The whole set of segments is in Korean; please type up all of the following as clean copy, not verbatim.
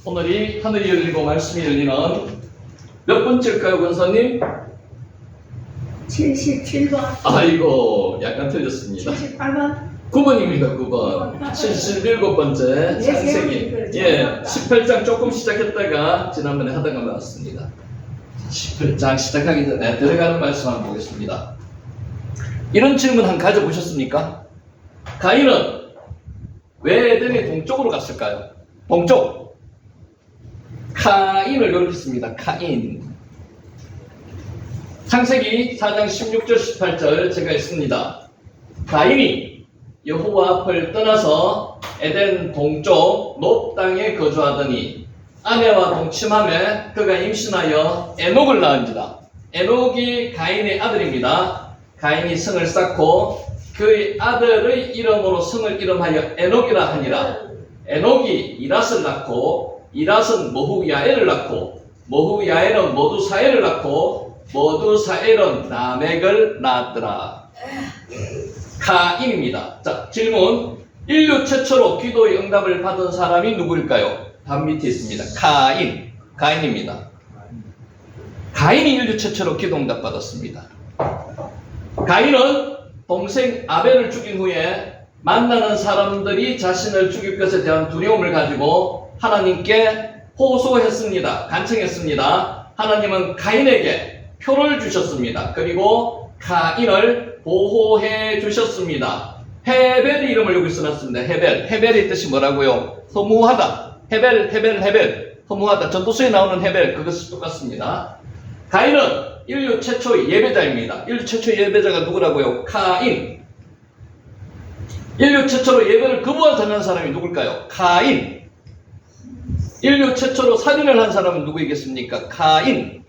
오늘이 하늘이 열리고 말씀이 열리는 몇 번째일까요, 권사님? 77번. 아이고, 약간 틀렸습니다. 78번. 9번입니다, 9번. 77번째 창세기. 예, 18장 조금 시작했다가 지난번에 하다가 나왔습니다. 18장 시작하기 전에 들어가는 말씀 한번 보겠습니다. 이런 질문 한번 가져보셨습니까? 가인은 왜 에덴의 동쪽으로 갔을까요? 동쪽. 카인을 요리했습니다. 카인. 창세기 4장 16절 18절 제가 읽습니다. 가인이 여호와 앞을 떠나서 에덴 동쪽 놋 땅에 거주하더니 아내와 동침하며 그가 임신하여 에녹을 낳은지라. 에녹이 가인의 아들입니다. 가인이 성을 쌓고 그의 아들의 이름으로 성을 이름하여 에녹이라 하니라. 에녹이 이랏을 낳고 이랏은 머후야엘을 낳고 머후야엘은 모두사엘을 낳고 모두사엘은 라멕을 낳았더라. 카인입니다. 자, 질문. 인류 최초로 기도의 응답을 받은 사람이 누구일까요? 답 밑에 있습니다. 카인. 가인입니다. 가인이 인류 최초로 기도 응답 받았습니다. 가인은 동생 아벨을 죽인 후에 만나는 사람들이 자신을 죽일 것에 대한 두려움을 가지고 하나님께 호소했습니다. 간청했습니다. 하나님은 가인에게 표를 주셨습니다. 그리고 가인을 보호해 주셨습니다. 헤벨의 이름을 여기 써놨습니다. 헤벨. 헤벨의 뜻이 뭐라고요? 허무하다. 헤벨. 허무하다. 전도서에 나오는 헤벨. 그것이 똑같습니다. 가인은 인류 최초의 예배자입니다. 인류 최초의 예배자가 누구라고요? 카인. 인류 최초로 예배를 거부한 사람이 누굴까요? 카인. 인류 최초로 살인을 한 사람은 누구이겠습니까? 카인.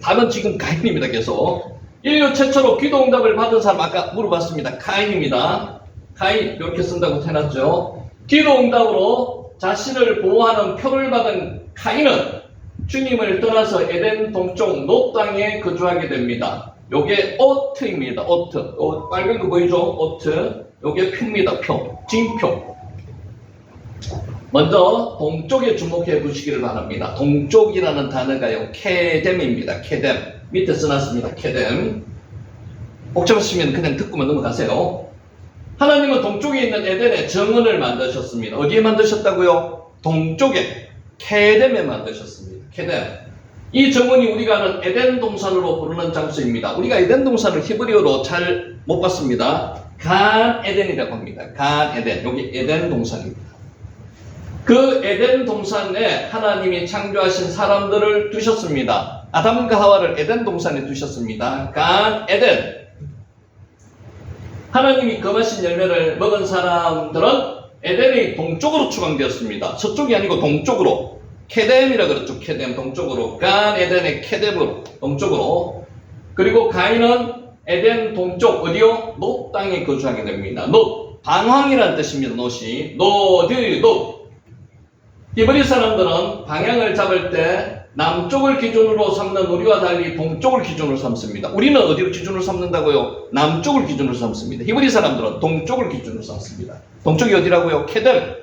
답은 지금 가인입니다. 계속. 인류 최초로 기도 응답을 받은 사람 아까 물어봤습니다. 카인입니다. 카인 이렇게 쓴다고 해놨죠. 기도 응답으로 자신을 보호하는 표를 받은 카인은 주님을 떠나서 에덴 동쪽 놋 땅에 거주하게 됩니다. 요게 오트입니다. 오트. 빨간 거 보이죠? 오트. 요게 표입니다. 표. 징표. 먼저 동쪽에 주목해 보시기를 바랍니다. 동쪽이라는 단어가요. 케뎀입니다. 케뎀. 밑에 써놨습니다. 케뎀. 복잡하시면 그냥 듣고만 넘어가세요. 하나님은 동쪽에 있는 에덴에 정원을 만드셨습니다. 어디에 만드셨다고요? 동쪽에. 케뎀에 만드셨습니다. 케뎀. 이 정원이 우리가 아는 에덴 동산으로 부르는 장소입니다. 우리가 에덴 동산을 히브리어로 잘 못 봤습니다. 간 에덴이라고 합니다. 간 에덴. 여기 에덴 동산입니다. 그 에덴 동산에 하나님이 창조하신 사람들을 두셨습니다. 아담과 하와를 에덴 동산에 두셨습니다. 간 에덴. 하나님이 금하신 열매를 먹은 사람들은 에덴의 동쪽으로 추방되었습니다. 서쪽이 아니고 동쪽으로. 케뎀이라 그랬죠. 케뎀 동쪽으로. 간 에덴의 케뎀으로 동쪽으로. 그리고 가인은 에덴 동쪽 어디요? 놋 땅에 거주하게 됩니다. 놋. 방황이라는 뜻입니다. 놋이. 놋. 히브리 사람들은 방향을 잡을 때 남쪽을 기준으로 삼는 우리와 달리 동쪽을 기준으로 삼습니다. 우리는 어디를 기준으로 삼는다고요? 남쪽을 기준으로 삼습니다. 히브리 사람들은 동쪽을 기준으로 삼습니다. 동쪽이 어디라고요? 케뎀.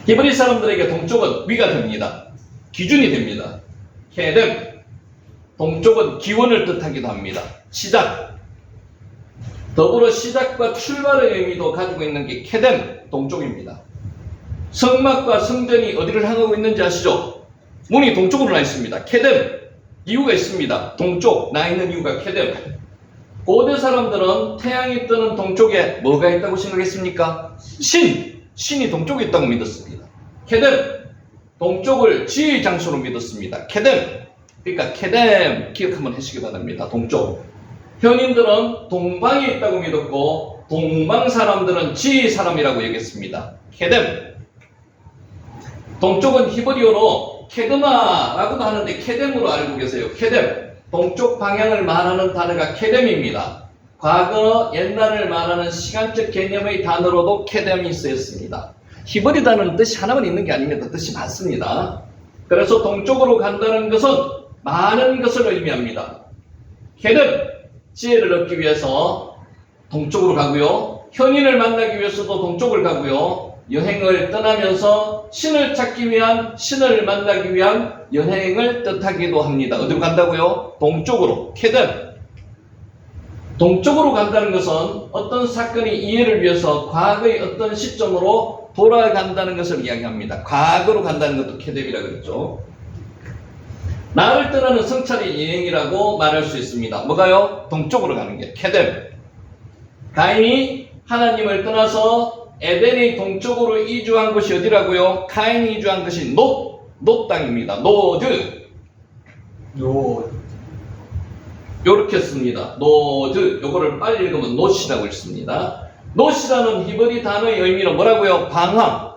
히브리 사람들에게 동쪽은 위가 됩니다. 기준이 됩니다. 케뎀. 동쪽은 기원을 뜻하기도 합니다. 시작. 더불어 시작과 출발의 의미도 가지고 있는 게 케뎀, 동쪽입니다. 성막과 성전이 어디를 향하고 있는지 아시죠? 문이 동쪽으로 나 있습니다. 케뎀. 이유가 있습니다. 동쪽 나 있는 이유가 케뎀. 고대 사람들은 태양이 뜨는 동쪽에 뭐가 있다고 생각했습니까? 신이 동쪽에 있다고 믿었습니다. 케뎀. 동쪽을 지혜의 장소로 믿었습니다. 케뎀. 그러니까 케뎀 기억 한번 하시기 바랍니다. 동쪽. 현인들은 동방에 있다고 믿었고 동방 사람들은 지혜의 사람이라고 여겼습니다. 케뎀. 동쪽은 히브리어로 케드마라고도 하는데 케뎀으로 알고 계세요. 케뎀. 동쪽 방향을 말하는 단어가 케뎀입니다. 과거 옛날을 말하는 시간적 개념의 단어로도 케뎀이 쓰였습니다. 히브리 단어는 뜻이 하나만 있는 게 아닙니다. 뜻이 많습니다. 그래서 동쪽으로 간다는 것은 많은 것을 의미합니다. 케뎀. 지혜를 얻기 위해서 동쪽으로 가고요. 현인을 만나기 위해서도 동쪽을 가고요. 여행을 떠나면서 신을 찾기 위한, 신을 만나기 위한 여행을 뜻하기도 합니다. 어디로 간다고요? 동쪽으로. 케뎀. 동쪽으로 간다는 것은 어떤 사건의 이해를 위해서 과거의 어떤 시점으로 돌아간다는 것을 이야기합니다. 과거로 간다는 것도 케뎀이라 그랬죠. 나를 떠나는 성찰의 여행이라고 말할 수 있습니다. 뭐가요? 동쪽으로 가는 게 케뎀. 가인이 하나님을 떠나서 에덴의 동쪽으로 이주한 곳이 어디라고요? 가인이 이주한 것이 노 땅입니다. 노드. 요렇게 씁니다. 노드. 요거를 빨리 읽으면 노시라고 읽습니다. 노시라는 히브리 단어의 의미는 뭐라고요? 방황.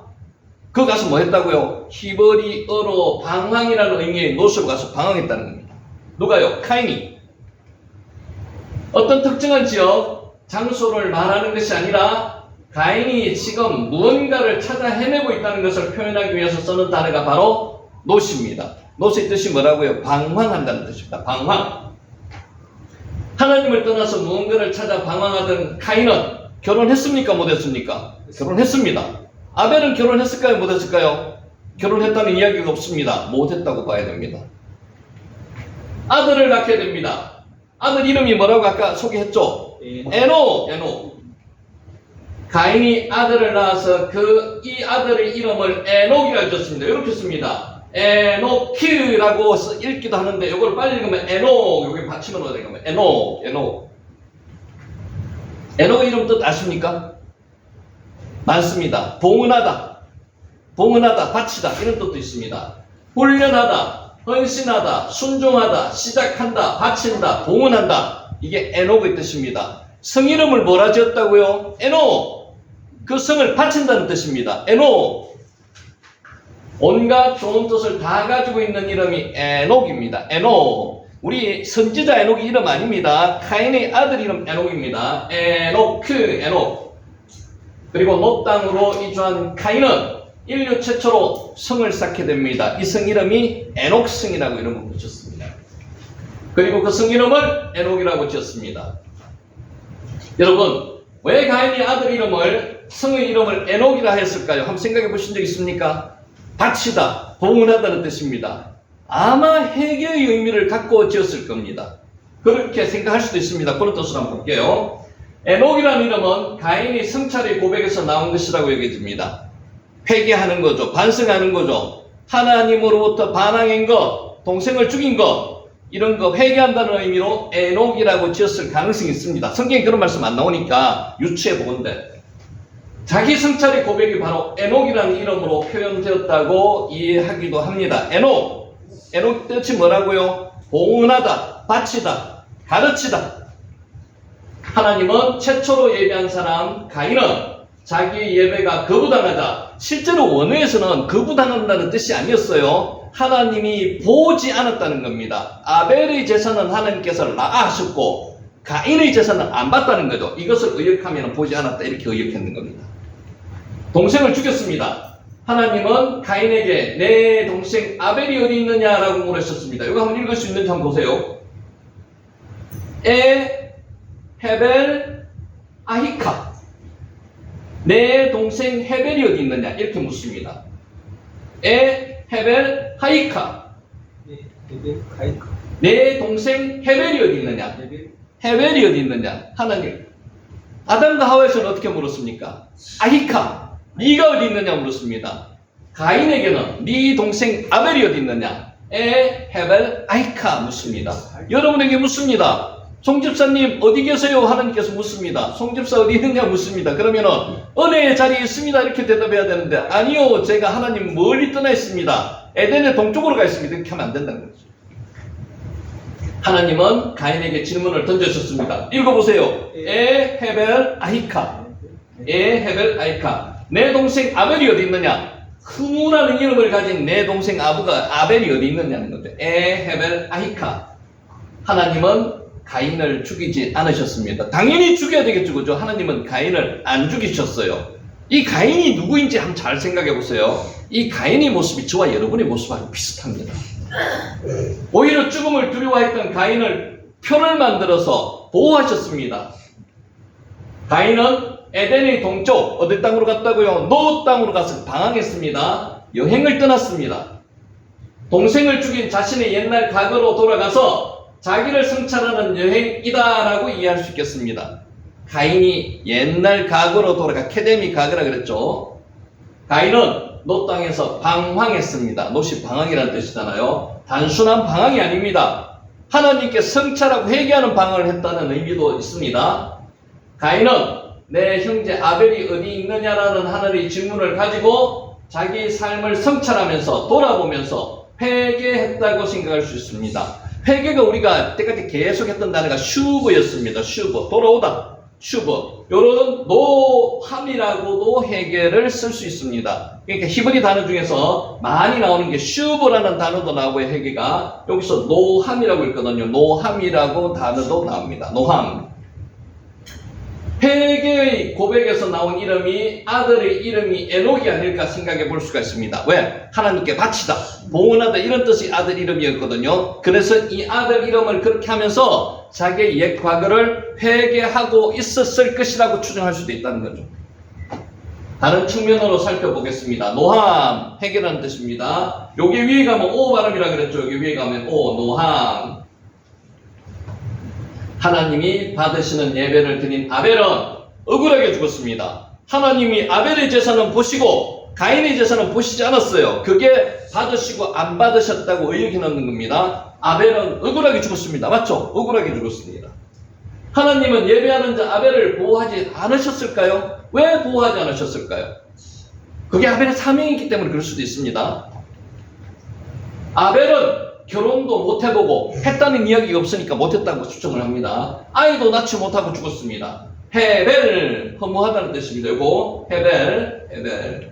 그 가서 뭐 했다고요? 히브리어로 방황이라는 의미의 노스로 가서 방황했다는 겁니다. 누가요? 카인이. 어떤 특정한 지역, 장소를 말하는 것이 아니라 가인이 지금 무언가를 찾아 헤매고 있다는 것을 표현하기 위해서 쓰는 단어가 바로 노시입니다. 노스의 뜻이 뭐라고요? 방황한다는 뜻입니다. 방황. 하나님을 떠나서 무언가를 찾아 방황하던 카인은 결혼했습니까? 못했습니까? 결혼했습니다. 아벨은 결혼했을까요? 못했을까요? 결혼했다는 이야기가 없습니다. 못했다고 봐야 됩니다. 아들을 낳게 됩니다. 아들 이름이 뭐라고 아까 소개했죠? 에노. 가인이 아들을 낳아서 이 아들의 이름을 에녹이라고 지었습니다. 이렇게 씁니다. 에노키라고 읽기도 하는데 이걸 빨리 읽으면 에녹, 여기 받침을 넣어야 되면 에녹. 에녹의 이름 뜻 아십니까? 많습니다. 봉헌하다, 바치다 이런 뜻도 있습니다. 훈련하다, 헌신하다, 순종하다, 시작한다, 바친다, 봉헌한다. 이게 에녹의 뜻입니다. 성 이름을 뭐라 지었다고요? 에녹. 그 성을 바친다는 뜻입니다. 에녹. 온갖 좋은 뜻을 다 가지고 있는 이름이 에녹입니다. 에녹. 우리 선지자 에녹이 이름 아닙니다. 카인의 아들 이름 에녹입니다. 에녹. 그리고 노 땅으로 이주한 카인은 인류 최초로 성을 쌓게 됩니다. 이 성 이름이 에녹성이라고 이름을 붙였습니다. 그리고 그 성 이름을 에녹이라고 지었습니다. 여러분, 왜 가인이 아들 이름을, 성의 이름을 에녹이라 했을까요? 한번 생각해 보신 적 있습니까? 바치다, 봉헌하다는 뜻입니다. 아마 회개의 의미를 갖고 지었을 겁니다. 그렇게 생각할 수도 있습니다. 그런 뜻으로 한번 볼게요. 에녹이라는 이름은 가인이 성찰의 고백에서 나온 것이라고 여겨집니다. 회개하는 거죠. 반성하는 거죠. 하나님으로부터 반항한 것, 동생을 죽인 것, 이런 거 회개한다는 의미로 에녹이라고 지었을 가능성이 있습니다. 성경에 그런 말씀 안 나오니까 유추해 보건대. 자기 성찰의 고백이 바로 에녹이라는 이름으로 표현되었다고 이해하기도 합니다. 에녹 뜻이 뭐라고요? 봉헌하다, 바치다, 가르치다. 하나님은 최초로 예배한 사람 가인은 자기 예배가 거부당하자, 실제로 원어에서는 거부당한다는 뜻이 아니었어요. 하나님이 보지 않았다는 겁니다. 아벨의 제사는 하나님께서 라하셨고 가인의 제사는 안 받다는 거죠. 이것을 의역하면 보지 않았다 이렇게 의역했는 겁니다. 동생을 죽였습니다. 하나님은 가인에게 내 동생 아벨이 어디 있느냐라고 물으셨습니다. 이거 한번 읽을 수 있는지 한번 보세요. 헤벨 아히카, 내 동생 헤벨이 어디 있느냐 이렇게 묻습니다. 헤벨 하이카, 내 동생 헤벨이 어디 있느냐. 헤벨이 어디 있느냐. 하나님, 아담과 하와에서는 어떻게 물었습니까? 아히카, 네가 어디 있느냐 물었습니다. 가인에게는 네 동생 아벨이 어디 있느냐. 헤벨 아히카 묻습니다. 여러분에게 묻습니다. 송집사님 어디 계세요? 하나님께서 묻습니다. 송집사 어디 있느냐 묻습니다. 그러면은 은혜의 자리에 있습니다 이렇게 대답해야 되는데, 아니요, 제가 하나님 멀리 떠나 있습니다. 에덴의 동쪽으로 가 있습니다. 이렇게 하면 안 된다는 거죠. 하나님은 가인에게 질문을 던져주셨습니다. 읽어보세요. 헤벨 아히카, 헤벨 아히카, 내 동생 아벨이 어디 있느냐. 흐무라는 이름을 가진 내 동생 아벨이 어디 있느냐는 거죠. 헤벨 아히카. 하나님은 가인을 죽이지 않으셨습니다. 당연히 죽여야 되겠죠, 그죠? 하나님은 가인을 안 죽이셨어요. 이 가인이 누구인지 한번 잘 생각해 보세요. 이 가인의 모습이 저와 여러분의 모습하고 비슷합니다. 오히려 죽음을 두려워했던 가인을 표를 만들어서 보호하셨습니다. 가인은 에덴의 동쪽 어디 땅으로 갔다고요? 노 땅으로 가서 방황했습니다. 여행을 떠났습니다. 동생을 죽인 자신의 옛날 과거로 돌아가서 자기를 성찰하는 여행이다라고 이해할 수 있겠습니다. 가인이 옛날 과거로 돌아가 케뎀이 과거라 그랬죠. 가인은 노 땅에서 방황했습니다. 노시 방황이라는 뜻이잖아요. 단순한 방황이 아닙니다. 하나님께 성찰하고 회개하는 방황을 했다는 의미도 있습니다. 가인은 내 형제 아벨이 어디 있느냐라는 하나님의 질문을 가지고 자기 삶을 성찰하면서 돌아보면서 회개했다고 생각할 수 있습니다. 회개가 우리가 때까지 계속 했던 단어가 슈브였습니다. 슈브, 돌아오다. 슈브. 요런 노함이라고도 회개를 쓸 수 있습니다. 그러니까 히브리 단어 중에서 많이 나오는 게 슈브라는 단어도 나오고요. 회개가 여기서 노함이라고 있거든요. 노함이라고 단어도 나옵니다. 노함. 회개의 고백에서 나온 이름이 아들의 이름이 에녹이 아닐까 생각해 볼 수가 있습니다. 왜? 하나님께 바치다, 봉헌하다 이런 뜻이 아들 이름이었거든요. 그래서 이 아들 이름을 그렇게 하면서 자기의 옛 과거를 회개하고 있었을 것이라고 추정할 수도 있다는 거죠. 다른 측면으로 살펴보겠습니다. 노함, 회개라는 뜻입니다. 여기 위에 가면 오 발음이라 그랬죠. 여기 위에 가면 오, 노함. 하나님이 받으시는 예배를 드린 아벨은 억울하게 죽었습니다. 하나님이 아벨의 제사는 보시고 가인의 제사는 보시지 않았어요. 그게 받으시고 안 받으셨다고 의혹이 넣는 겁니다. 아벨은 억울하게 죽었습니다. 맞죠? 억울하게 죽었습니다. 하나님은 예배하는 자 아벨을 보호하지 않으셨을까요? 왜 보호하지 않으셨을까요? 그게 아벨의 사명이기 때문에 그럴 수도 있습니다. 아벨은 결혼도 못 해보고 했다는 이야기가 없으니까 못했다고 추정을 합니다. 아이도 낳지 못하고 죽었습니다. 헤벨, 허무하다는 뜻입니다. 이거 헤벨.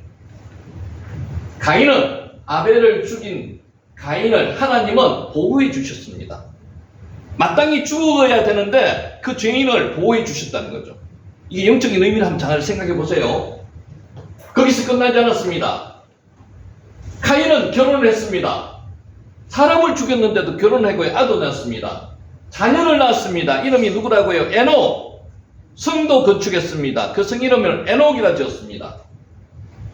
가인은 아벨을 죽인 가인을 하나님은 보호해 주셨습니다. 마땅히 죽어야 되는데 그 죄인을 보호해 주셨다는 거죠. 이게 영적인 의미를 한번 잘 생각해 보세요. 거기서 끝나지 않았습니다. 가인은 결혼을 했습니다. 사람을 죽였는데도 결혼하고 아도 낳았습니다. 자녀를 낳았습니다. 이름이 누구라고요? 에녹. 성도 건축했습니다. 그 성 이름을 에녹이라 지었습니다.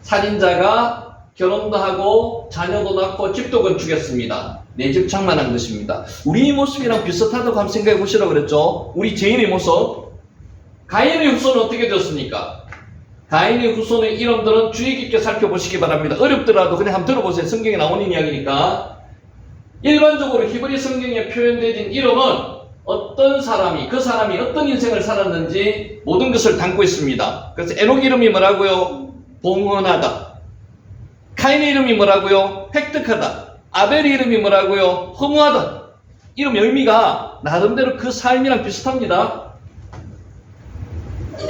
살인자가 결혼도 하고 자녀도 낳고 집도 건축했습니다. 내 집 장만한 것입니다. 우리 모습이랑 비슷하다고 한번 생각해 보시라고 그랬죠. 우리 죄인의 모습. 가인의 후손은 어떻게 되었습니까? 가인의 후손의 이름들은 주의 깊게 살펴보시기 바랍니다. 어렵더라도 그냥 한번 들어보세요. 성경에 나오는 이야기니까. 일반적으로 히브리 성경에 표현되어진 이름은 어떤 사람이, 그 사람이 어떤 인생을 살았는지 모든 것을 담고 있습니다. 그래서 에녹 이름이 뭐라고요? 봉헌하다. 가인의 이름이 뭐라고요? 획득하다. 아벨의 이름이 뭐라고요? 허무하다. 이름 의미가 나름대로 그 삶이랑 비슷합니다.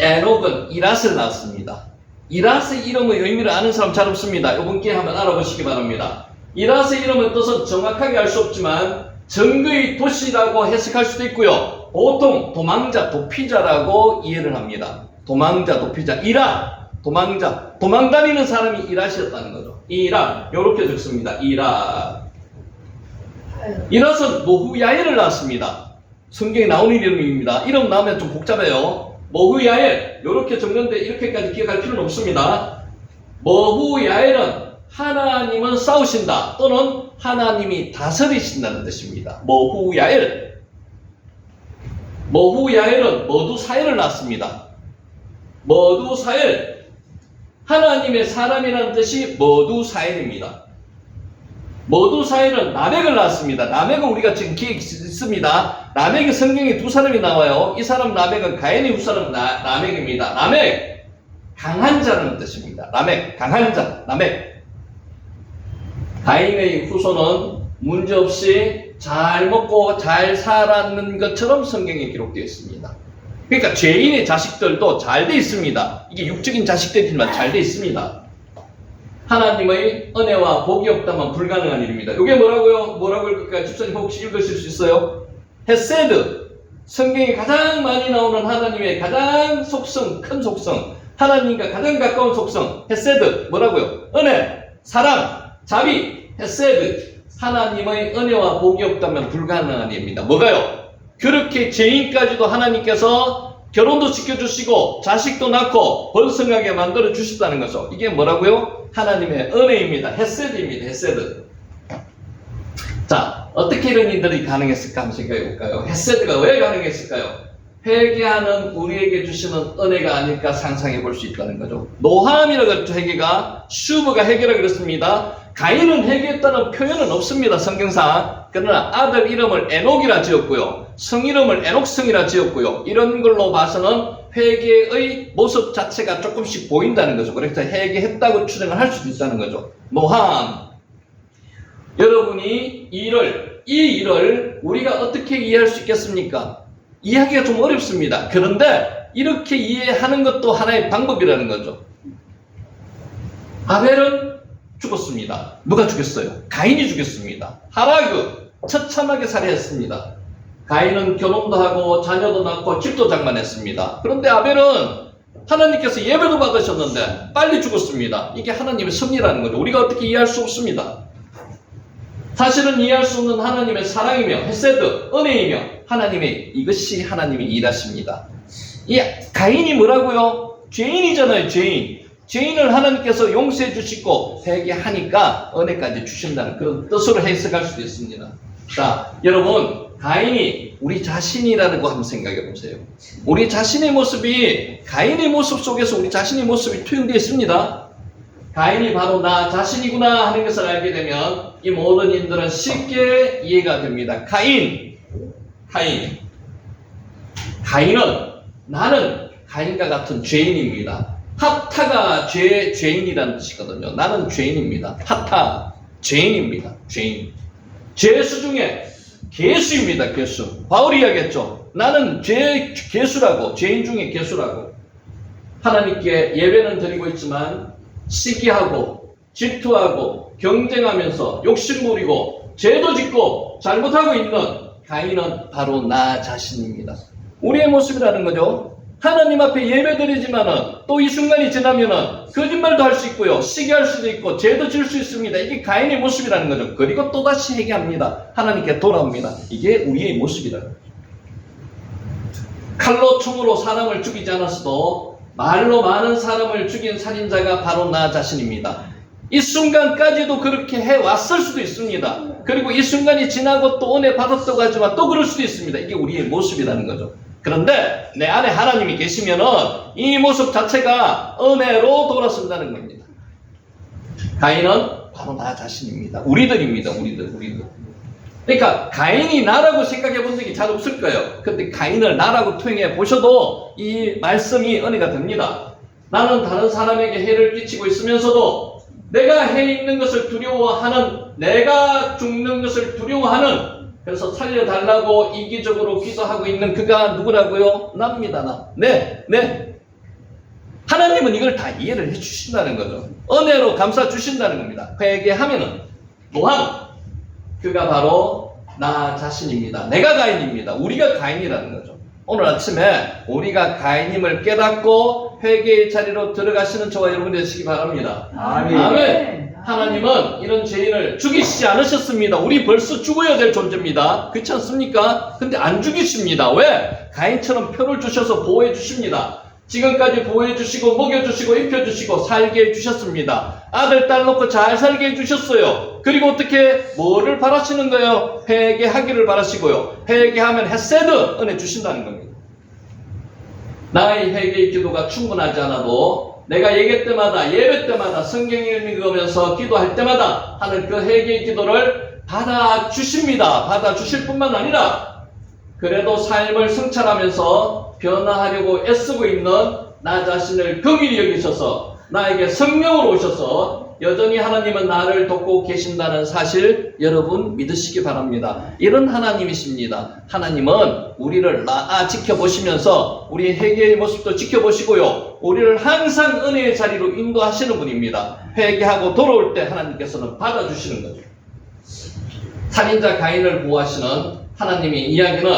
에녹은 이랏을 낳았습니다. 이랏의 이름의 의미를 아는 사람 잘 없습니다. 이번 기회에 한번 알아보시기 바랍니다. 이랏의 이름은 뜻은 정확하게 알 수 없지만 정의의 도시라고 해석할 수도 있고요. 보통 도망자, 도피자라고 이해를 합니다. 도망자, 도피자, 도망자, 도망 다니는 사람이 이랏이었다는 거죠. 이랏, 요렇게 적습니다. 이랏은 모후야엘을 낳았습니다. 성경에 나오는 이름입니다. 이름 나오면 좀 복잡해요. 모후야엘, 요렇게 적는데 이렇게까지 기억할 필요는 없습니다. 모후야엘은 하나님은 싸우신다 또는 하나님이 다스리신다는 뜻입니다. 모후야엘. 모후야엘은 머두사엘을 낳습니다. 머두사엘. 하나님의 사람이라는 뜻이 머두사엘입니다. 머두사엘은 라멕을 낳았습니다. 라멕은 우리가 지금 기억이 있습니다. 라멕의 성경에 두 사람이 나와요. 이 사람 라멕은 가인의 후사람 라멕입니다. 라멕, 강한 자라는 뜻입니다. 라멕, 강한 자, 라멕. 가인의 후손은 문제없이 잘 먹고 잘 살았는 것처럼 성경에 기록되어 있습니다. 그러니까 죄인의 자식들도 잘 돼 있습니다. 이게 육적인 자식들이지만 잘 돼 있습니다. 하나님의 은혜와 복이 없다면 불가능한 일입니다. 이게 뭐라고 읽을까요? 집사님 혹시 읽으실 수 있어요? 헤세드. 성경에 가장 많이 나오는 하나님의 가장 속성, 큰 속성, 하나님과 가장 가까운 속성, 헤세드. 뭐라고요? 은혜, 사랑, 자비, 헤세드. 하나님의 은혜와 복이 없다면 불가능한 일입니다. 뭐가요? 그렇게 죄인까지도 하나님께서 결혼도 지켜주시고 자식도 낳고 번성하게 만들어 주셨다는 거죠. 이게 뭐라고요? 하나님의 은혜입니다. 헤세드입니다. 헤세드. 자, 어떻게 이런 일들이 가능했을까 한번 생각해 볼까요? 헤세드가 왜 가능했을까요? 회개하는 우리에게 주시는 은혜가 아닐까 상상해 볼 수 있다는 거죠. 노함이라고 했죠. 회개가 슈브가 회개라고 그랬습니다. 가인은 회개했다는 표현은 없습니다. 성경상. 그러나 아들 이름을 에녹이라 지었고요. 성 이름을 에녹성이라 지었고요. 이런 걸로 봐서는 회개의 모습 자체가 조금씩 보인다는 거죠. 그래서 회개했다고 추정을 할 수도 있다는 거죠. 노함. 여러분이 이 일을 우리가 어떻게 이해할 수 있겠습니까? 이해하기가 좀 어렵습니다. 그런데 이렇게 이해하는 것도 하나의 방법이라는 거죠. 아벨은 죽었습니다. 누가 죽였어요? 가인이 죽였습니다. 하라그 처참하게 살해했습니다. 가인은 결혼도 하고 자녀도 낳고 집도 장만했습니다. 그런데 아벨은 하나님께서 예배도 받으셨는데 빨리 죽었습니다. 이게 하나님의 섭리라는 거죠. 우리가 어떻게 이해할 수 없습니다. 사실은 이해할 수 없는 하나님의 사랑이며 헤세드, 은혜이며 하나님의 이것이 하나님이 일하십니다. 이 가인이 뭐라고요? 죄인이잖아요. 죄인을 하나님께서 용서해 주시고 회개하니까 은혜까지 주신다는 그런 뜻으로 해석할 수도 있습니다. 자, 여러분 가인이 우리 자신이라는 거 한번 생각해 보세요. 우리 자신의 모습이 가인의 모습 속에서 우리 자신의 모습이 투영되어 있습니다. 가인이 바로 나 자신이구나 하는 것을 알게 되면 이 모든 일들은 쉽게 이해가 됩니다. 가인은 나는 가인과 같은 죄인입니다. 하타가 죄인이라는 뜻이거든요. 나는 죄인입니다. 하타 죄인입니다. 죄수 중에 개수입니다. 개수. 바울이 이야기했죠. 나는 개수라고, 죄인 중에 개수라고. 하나님께 예배는 드리고 있지만 시기하고 질투하고 경쟁하면서 욕심부리고 죄도 짓고 잘못하고 있는 가인은 바로 나 자신입니다. 우리의 모습이라는 거죠. 하나님 앞에 예배드리지만은 또 이 순간이 지나면은 거짓말도 할 수 있고요, 시기할 수도 있고 죄도 질 수 있습니다. 이게 가인의 모습이라는 거죠. 그리고 또다시 회개합니다. 하나님께 돌아옵니다. 이게 우리의 모습이라는 거죠. 칼로 총으로 사람을 죽이지 않았어도 말로 많은 사람을 죽인 살인자가 바로 나 자신입니다. 이 순간까지도 그렇게 해왔을 수도 있습니다. 그리고 이 순간이 지나고 또 은혜 받았다고 하지만 또 그럴 수도 있습니다. 이게 우리의 모습이라는 거죠. 그런데 내 안에 하나님이 계시면은 이 모습 자체가 은혜로 돌아선다는 겁니다. 가인은 바로 나 자신입니다. 우리들입니다. 우리들. 그러니까 가인이 나라고 생각해 본 적이 잘 없을 거예요. 근데 가인을 나라고 투영해 보셔도 이 말씀이 은혜가 됩니다. 나는 다른 사람에게 해를 끼치고 있으면서도 내가 해 있는 것을 두려워하는, 내가 죽는 것을 두려워하는, 그래서 살려달라고 이기적으로 기도하고 있는 그가 누구라고요? 납니다. 나. 네. 하나님은 이걸 다 이해를 해주신다는 거죠. 은혜로 감싸주신다는 겁니다. 회개하면은 또한 그가 바로 나 자신입니다. 내가 가인입니다. 우리가 가인이라는 거죠. 오늘 아침에 우리가 가인임을 깨닫고 회개의 자리로 들어가시는 저와 여러분이 되시기 바랍니다. 아멘. 하나님은 이런 죄인을 죽이시지 않으셨습니다. 우리 벌써 죽어야 될 존재입니다. 그렇지 않습니까? 근데 안 죽이십니다. 왜? 가인처럼 표를 주셔서 보호해 주십니다. 지금까지 보호해 주시고 먹여 주시고 입혀 주시고 살게 해 주셨습니다. 아들 딸 놓고 잘 살게 해 주셨어요. 그리고 어떻게 뭐를 바라시는 거예요? 회개하기를 바라시고요. 회개하면 헤세드 은혜 주신다는 겁니다. 나의 회개의 기도가 충분하지 않아도 내가 예배 때마다 성경 읽으면서 기도할 때마다 하는 그 회개의 기도를 받아주십니다. 받아주실 뿐만 아니라 그래도 삶을 성찰하면서 변화하려고 애쓰고 있는 나 자신을 긍휼히 여기셔서 나에게 성령으로 오셔서 여전히 하나님은 나를 돕고 계신다는 사실 여러분 믿으시기 바랍니다. 이런 하나님이십니다. 하나님은 우리를 지켜보시면서 우리 회개의 모습도 지켜보시고요. 우리를 항상 은혜의 자리로 인도하시는 분입니다. 회개하고 돌아올 때 하나님께서는 받아주시는 거죠. 살인자 가인을 보호하시는 하나님의 이야기는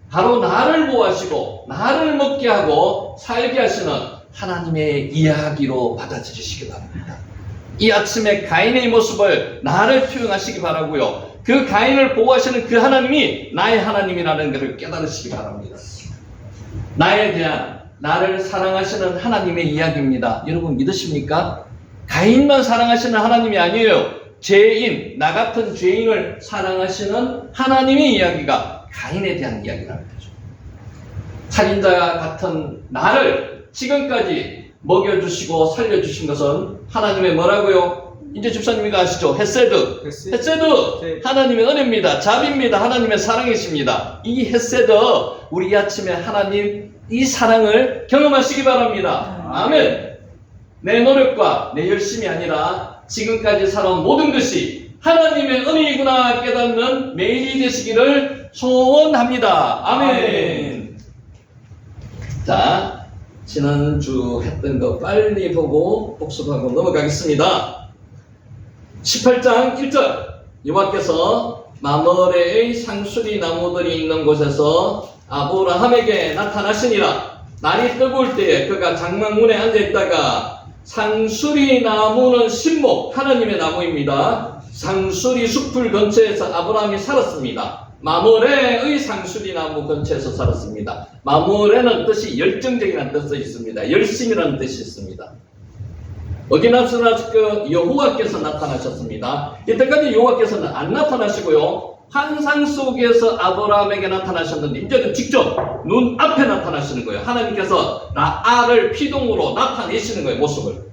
바로 나를 보호하시고 나를 먹게 하고 살게 하시는 하나님의 이야기로 받아들이시기 바랍니다. 이 아침에 가인의 모습을 나를 투영하시기 바라고요. 그 가인을 보호하시는 그 하나님이 나의 하나님이라는 것을 깨달으시기 바랍니다. 나에 대한 나를 사랑하시는 하나님의 이야기입니다. 여러분 믿으십니까? 가인만 사랑하시는 하나님이 아니에요. 죄인, 나 같은 죄인을 사랑하시는 하나님의 이야기가 가인에 대한 이야기라는 거죠. 살인자 같은 나를 지금까지 먹여주시고 살려주신 것은 하나님의 뭐라고요? 이제 집사님이 아시죠? 헤세드. 헤세드. 하나님의 은혜입니다. 자비입니다. 하나님의 사랑이십니다. 이 헤세드, 우리 아침에 하나님 이 사랑을 경험하시기 바랍니다. 아멘. 내 노력과 내 열심이 아니라 지금까지 살아온 모든 것이 하나님의 은혜이구나 깨닫는 매일이 되시기를 소원합니다. 아멘. 자, 지난주 했던 거 빨리 보고 복습하고 넘어가겠습니다. 18장 1절, 여호와께서 마므레의 상수리 나무들이 있는 곳에서 아브라함에게 나타나시니라. 날이 뜨거울 때에 그가 장막문에 앉아있다가, 상수리 나무는 신목, 하나님의 나무입니다. 상수리 숲을 근처에서 아브라함이 살았습니다. 마므레의 상수리 나무 근처에서 살았습니다. 마므레는 뜻이 열정적이라는 뜻이 있습니다. 열심이라는 뜻이 있습니다. 어디 나타나셨고? 여호와께서 나타나셨습니다. 이때까지 여호와께서는 안 나타나시고요, 환상 속에서 아브라함에게 나타나셨는데 이제는 직접 눈앞에 나타나시는 거예요. 하나님께서 라알을 피동으로 나타내시는 거예요. 모습을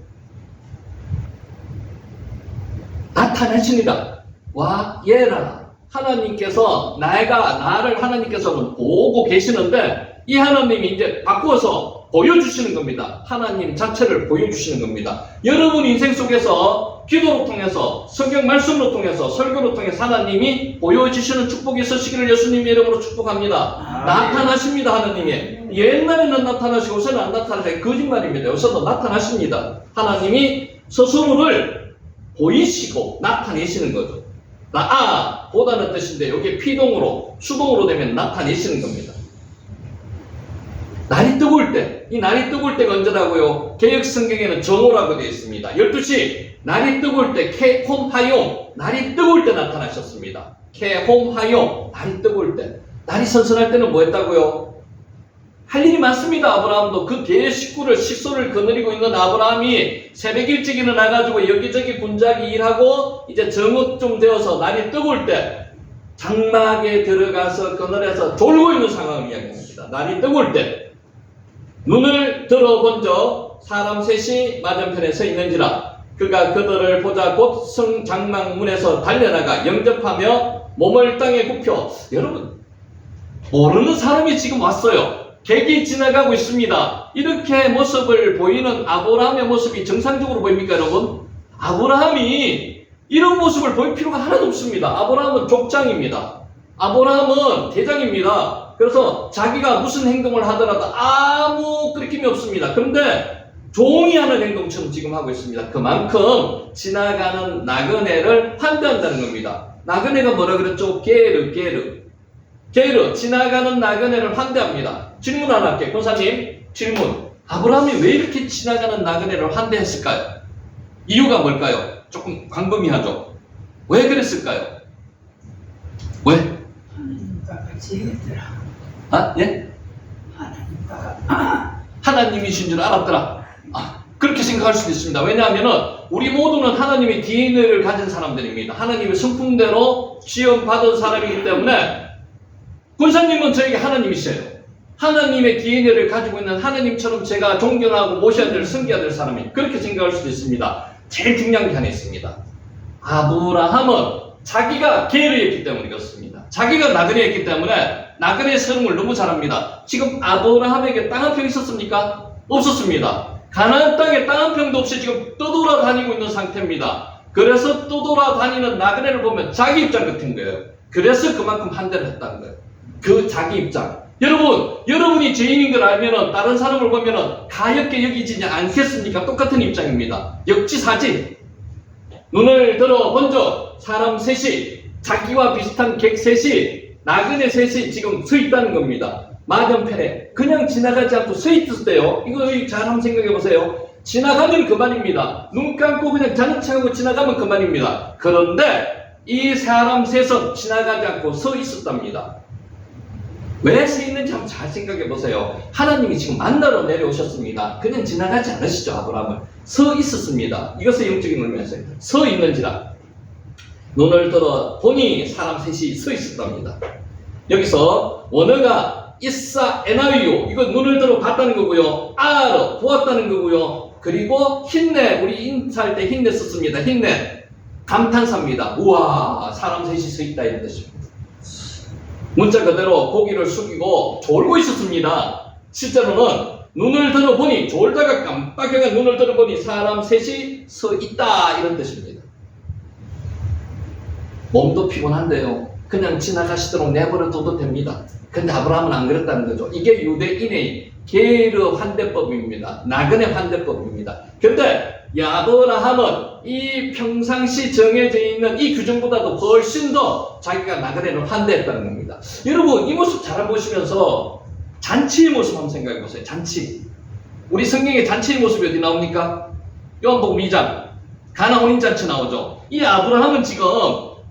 나타내십니다. 와 예라, 하나님께서 나를 하나님께서는 보고 계시는데 이 하나님이 이제 바꾸어서 보여주시는 겁니다. 하나님 자체를 보여주시는 겁니다. 여러분 인생 속에서 기도로 통해서, 성경 말씀으로 통해서, 설교로 통해서 하나님이 보여주시는 축복이 있으시기를 예수님의 이름으로 축복합니다. 나타나십니다. 하나님이 옛날에는 나타나시고 요새는 안 나타나시고 거짓말입니다. 요새도 나타나십니다. 하나님이 스스로를 보이시고 나타내시는 거죠. 보다는 뜻인데 여기에 피동으로, 수동으로 되면 나타내시는 겁니다. 날이 뜨거울 때, 이 날이 뜨거울 때가 언제라고요? 개역 성경에는 정오라고 되어 있습니다. 12시, 날이 뜨거울 때, 케홈하용, 날이 뜨거울 때 나타나셨습니다. 케홈하용, 날이 뜨거울 때. 날이 선선할 때는 뭐 했다고요? 할 일이 많습니다. 아브라함도 그 개 식구를, 식소를 거느리고 있는 아브라함이 새벽 일찍 일어나가지고 여기저기 군자기 일하고 이제 정오쯤 되어서 날이 뜨거울 때 장막에 들어가서 그늘에서 졸고 있는 상황을 이야기합니다. 날이 뜨거울 때 눈을 들어본 적 사람 셋이 맞은편에 서 있는지라 그가 그들을 보자 곧 성장막문에서 달려나가 영접하며 몸을 땅에 굽혀. 여러분 모르는 사람이 지금 왔어요. 객이 지나가고 있습니다. 이렇게 모습을 보이는 아브라함의 모습이 정상적으로 보입니까 여러분? 아브라함이 이런 모습을 보일 필요가 하나도 없습니다. 아브라함은 족장입니다. 아브라함은 대장입니다. 그래서 자기가 무슨 행동을 하더라도 아무 끄리낌이 없습니다. 그런데 종이 하는 행동처럼 지금 하고 있습니다. 그만큼 지나가는 나그네를 환대한다는 겁니다. 나그네가 뭐라 그랬죠? 게르. 지나가는 나그네를 환대합니다. 질문 하나 할게요. 권사님, 질문. 아브라함이 왜 이렇게 지나가는 나그네를 환대했을까요? 이유가 뭘까요? 조금 광범위하죠. 왜 그랬을까요? 왜? 하나님과 같이 했더라. 예? 하나님과 하나님이신 줄 알았더라. 그렇게 생각할 수도 있습니다. 왜냐하면 우리 모두는 하나님의 DNA를 가진 사람들입니다. 하나님의 성품대로 지원받은 사람이기 때문에 권사님은 저에게 하나님이세요. 하나님의 DNA를 가지고 있는 하나님처럼 제가 존경하고 모셔야 될, 섬겨야 될 사람이 그렇게 생각할 수도 있습니다. 제일 중요한 게 하나 있습니다. 아브라함은 자기가 게르였기 때문에 그렇습니다. 자기가 나그네였기 때문에 나그네의 서름을 너무 잘합니다. 지금 아브라함에게 땅 한 평 있었습니까? 없었습니다. 가나안 땅에 땅 한 평도 없이 지금 떠돌아다니고 있는 상태입니다. 그래서 떠돌아다니는 나그네를 보면 자기 입장 같은 거예요. 그래서 그만큼 환대를 했다는 거예요. 그 자기 입장. 여러분이 죄인인 걸 알면은 다른 사람을 보면은 가엾게 여기지 않겠습니까? 똑같은 입장입니다. 역지사지. 눈을 들어 본적 사람 셋이, 자기와 비슷한 객 셋이, 나그네 셋이 지금 서 있다는 겁니다. 맞은편에 그냥 지나가지 않고 서 있었대요. 이거 잘 한번 생각해 보세요. 지나가면 그만입니다. 눈 감고 그냥 자는 척하고 지나가면 그만입니다. 그런데 이 사람 셋은 지나가지 않고 서 있었답니다. 왜 서 있는지 한번 잘 생각해 보세요. 하나님이 지금 만나러 내려오셨습니다. 그냥 지나가지 않으시죠, 아브라함을. 서 있었습니다. 이것을 영적인 의미에서 서 있는지라. 눈을 들어 보니 사람 셋이 서 있었답니다. 여기서 원어가 이사 에나위오, 이거 눈을 들어 봤다는 거고요. 아르 보았다는 거고요. 그리고 힌내, 우리 인사할 때 힌내 썼습니다. 힌내 감탄사입니다. 우와, 사람 셋이 서 있다 이런 뜻입니다. 문자 그대로 고개를 숙이고 졸고 있었습니다. 실제로는 눈을 들어보니, 졸다가 깜빡이가 눈을 들어보니 사람 셋이 서 있다 이런 뜻입니다. 몸도 피곤한데요. 그냥 지나가시도록 내버려둬도 됩니다. 근데 아브라함은 안 그랬다는 거죠. 이게 유대인의 게르 환대법입니다. 나그네 환대법입니다. 근데 아브라함은 이 평상시 정해져 있는 이 규정보다도 훨씬 더 자기가 나그네를 환대했다는 겁니다. 여러분, 이 모습 잘 보시면서 잔치의 모습 한번 생각해 보세요. 잔치. 우리 성경에 잔치의 모습이 어디 나옵니까? 요한복음 2장 가나 혼인잔치 나오죠. 이 아브라함은 지금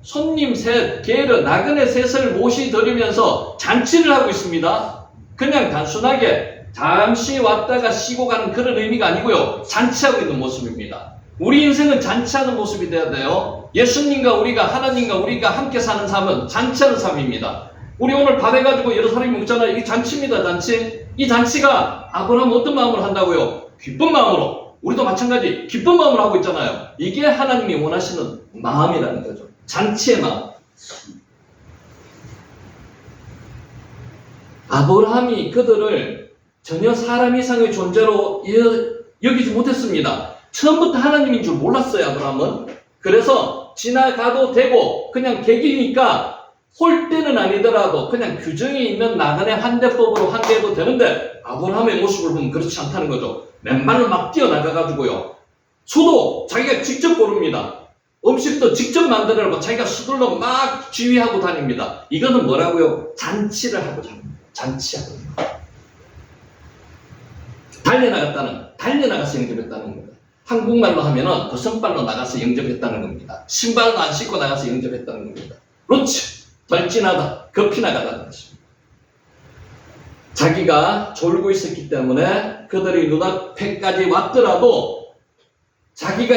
손님 셋, 게르, 나그네 셋을 모시드리면서 잔치를 하고 있습니다. 그냥 단순하게 잠시 왔다가 쉬고 가는 그런 의미가 아니고요. 잔치하고 있는 모습입니다. 우리 인생은 잔치하는 모습이 돼야 돼요. 예수님과 우리가, 하나님과 우리가 함께 사는 삶은 잔치하는 삶입니다. 우리 오늘 밥 해가지고 여러 사람이 먹잖아요. 이게 잔치입니다, 잔치. 이 잔치가 아브라함은 어떤 마음으로 한다고요? 기쁜 마음으로. 우리도 마찬가지 기쁜 마음으로 하고 있잖아요. 이게 하나님이 원하시는 마음이라는 거죠. 잔치의 마음. 아브라함이 그들을 전혀 사람 이상의 존재로 여기지 못했습니다. 처음부터 하나님인 줄 몰랐어요, 아브라함은. 그래서 지나가도 되고 그냥 객이니까 홀 때는 아니더라도 그냥 규정이 있는 나그네 환대법으로 환대해도 되는데, 아브라함의 모습을 보면 그렇지 않다는 거죠. 맨발로 막 뛰어나가가지고요. 수도 자기가 직접 고릅니다. 음식도 직접 만들어놓고 자기가 수들로 막 지휘하고 다닙니다. 이거는 뭐라고요? 잔치를 하고자 합니다. 잔치하고. 달려나가서 영접했다는 겁니다. 한국말로 하면은 버선발로 나가서 영접했다는 겁니다. 신발도 안 신고 나가서 영접했다는 겁니다. 그렇지. 돌진하다, 급히 나가다는 것입니다. 자기가 졸고 있었기 때문에 그들이 눈앞에까지 왔더라도 자기가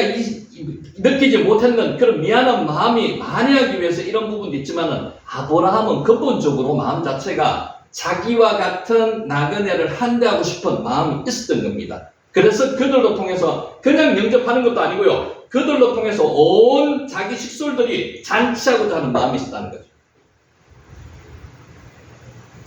느끼지 못했는 그런 미안한 마음이 만회하기 위해서 이런 부분도 있지만은, 아브라함은 근본적으로 마음 자체가 자기와 같은 나그네를 환대하고 싶은 마음이 있었던 겁니다. 그래서 그들로 통해서 그냥 영접하는 것도 아니고요. 그들로 통해서 온 자기 식솔들이 잔치하고자 하는 마음이 있었다는 거죠.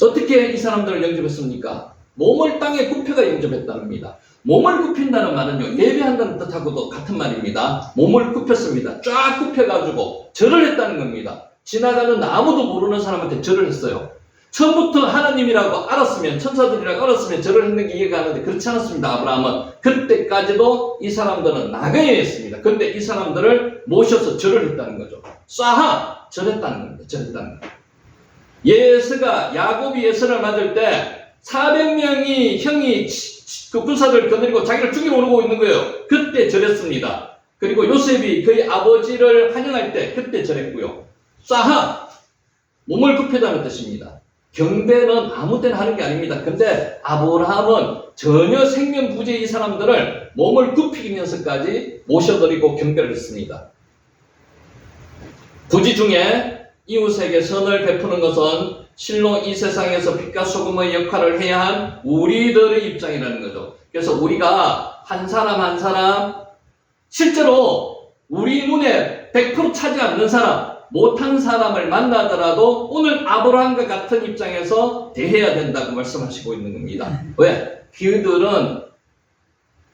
어떻게 이 사람들을 영접했습니까? 몸을 땅에 굽혀가 영접했다는 겁니다. 몸을 굽힌다는 말은요, 예배한다는 뜻하고도 같은 말입니다. 몸을 굽혔습니다. 쫙 굽혀가지고 절을 했다는 겁니다. 지나가는 아무도 모르는 사람한테 절을 했어요. 처음부터 하나님이라고 알았으면, 천사들이라고 알았으면 절을 했는 게 이해가 가는데 그렇지 않았습니다. 아브라함은 그때까지도 이 사람들은 나그네였습니다. 근데 이 사람들을 모셔서 절을 했다는 거죠. 쏴하 절했다는 겁니다. 절했다는 거예요. 야곱이 예서를 맞을 때 400명이 형이 그 군사들 거느리고 자기를 죽이러 오고 있는 거예요. 그때 절했습니다. 그리고 요셉이 그의 아버지를 환영할 때 그때 절했고요. 쏴하 몸을 굽히다는 뜻입니다. 경배는 아무 때나 하는 게 아닙니다. 근데 아브라함은 전혀 생면부지의 이 사람들을 몸을 굽히면서까지 모셔드리고 경배를 했습니다. 부지 중에 이웃에게 선을 베푸는 것은 실로 이 세상에서 빛과 소금의 역할을 해야 한 우리들의 입장이라는 거죠. 그래서 우리가 한 사람 한 사람, 실제로 우리 눈에 100% 차지 않는 사람, 못한 사람을 만나더라도 오늘 아브라함과 같은 입장에서 대해야 된다고 말씀하시고 있는 겁니다. 왜?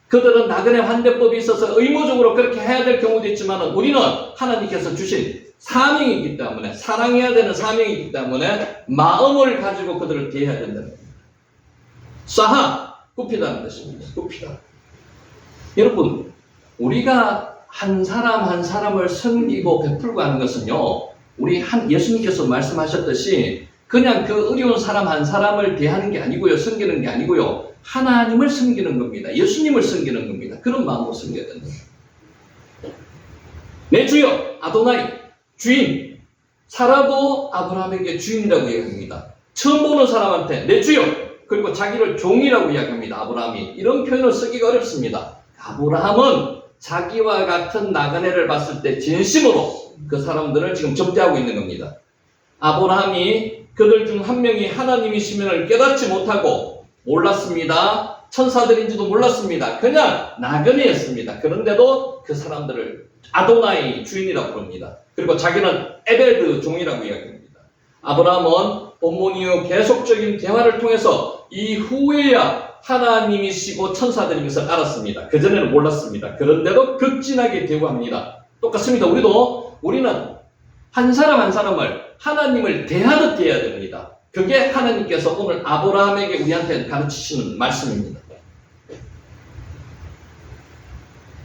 그들은 나그네 환대법이 있어서 의무적으로 그렇게 해야 될 경우도 있지만, 우리는 하나님께서 주신 사명이기 때문에, 사랑해야 되는 사명이기 때문에 마음을 가지고 그들을 대해야 된다는 겁니다. 쏴하 굽히다는 뜻입니다. 굽히다. 여러분, 우리가 한 사람 한 사람을 섬기고 베풀고 하는 것은요, 예수님께서 말씀하셨듯이 그냥 그 어려운 사람 한 사람을 대하는 게 아니고요, 섬기는 게 아니고요, 하나님을 섬기는 겁니다. 예수님을 섬기는 겁니다. 그런 마음으로 섬겨야 된다. 내 주여, 아도나이, 주인. 사라도 아브라함에게 주인이라고 얘기합니다. 처음 보는 사람한테 내 주여, 그리고 자기를 종이라고 이야기합니다. 아브라함이. 이런 표현을 쓰기가 어렵습니다. 아브라함은 자기와 같은 나그네를 봤을 때 진심으로 그 사람들을 지금 접대하고 있는 겁니다. 아브라함이 그들 중 한 명이 하나님이시면을 깨닫지 못하고 몰랐습니다. 천사들인지도 몰랐습니다. 그냥 나그네였습니다. 그런데도 그 사람들을 아도나이 주인이라고 부릅니다. 그리고 자기는 에베드 종이라고 이야기합니다. 아브라함은 본문 이후 계속적인 대화를 통해서 이후에야 하나님이시고 천사들인 것을 알았습니다. 그전에는 몰랐습니다. 그런데도 극진하게 대우합니다. 똑같습니다. 우리는 한 사람 한 사람을 하나님을 대하듯 대해야 됩니다. 그게 하나님께서 오늘 아브라함에게 우리한테 가르치시는 말씀입니다.